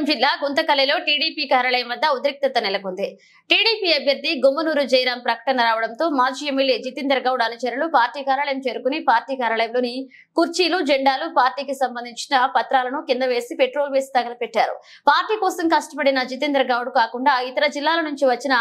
జిల్లా గుంతకల్లిలో టీడీపీ కార్యాలయం వద్ద ఉద్రిక్తత నెలకొంది. టీడీపీ అభ్యర్థి గుమ్మనూరు జయరాం ప్రకటన రావడంతో మాజీ ఎమ్మెల్యే జితేందర్ గౌడ్ అనుచరులు పార్టీ కార్యాలయం చేరుకుని పార్టీ కార్యాలయంలోని కుర్చీలు, జెండాలు, పార్టీకి సంబంధించిన పత్రాలను కింద వేసి పెట్రోల్ వేసి తగలపెట్టారు. పార్టీ కోసం కష్టపడిన జితేందర్ గౌడ్ కాకుండా ఇతర జిల్లాల నుంచి వచ్చిన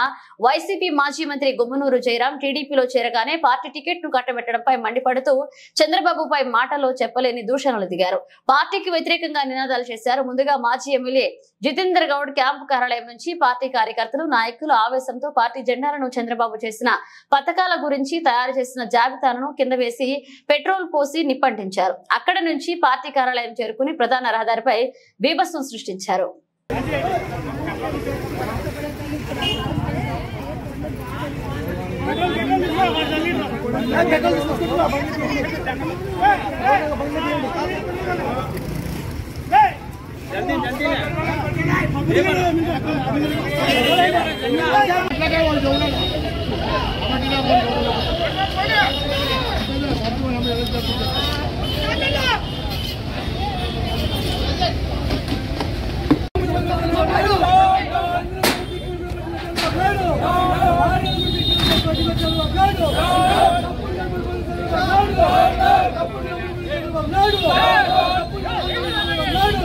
వైసీపీ మాజీ మంత్రి గుమ్మనూరు జయరాం టీడీపీలో చేరగానే పార్టీ టికెట్ ను కట్టబెట్టడంపై మండిపడుతూ చంద్రబాబుపై మాటలో చెప్పలేని దూషణలు దిగారు. పార్టీకి వ్యతిరేకంగా నినాదాలు చేశారు. ముందుగా మాజీ ఎమ్మెల్యే జితేందర్ గౌడ్ క్యాంపు కార్యాలయం నుంచి పార్టీ కార్యకర్తలు, నాయకులు ఆవేశంతో పార్టీ జెండాలను, చంద్రబాబు చేసిన పథకాల గురించి తయారు చేసిన జాబితాను కింద వేసి పెట్రోల్ పోసి నిప్పంటించారు. అక్కడి నుంచి పార్టీ కార్యాలయం చేరుకుని ప్రధాన రహదారిపై బీభత్సం సృష్టించారు.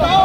No!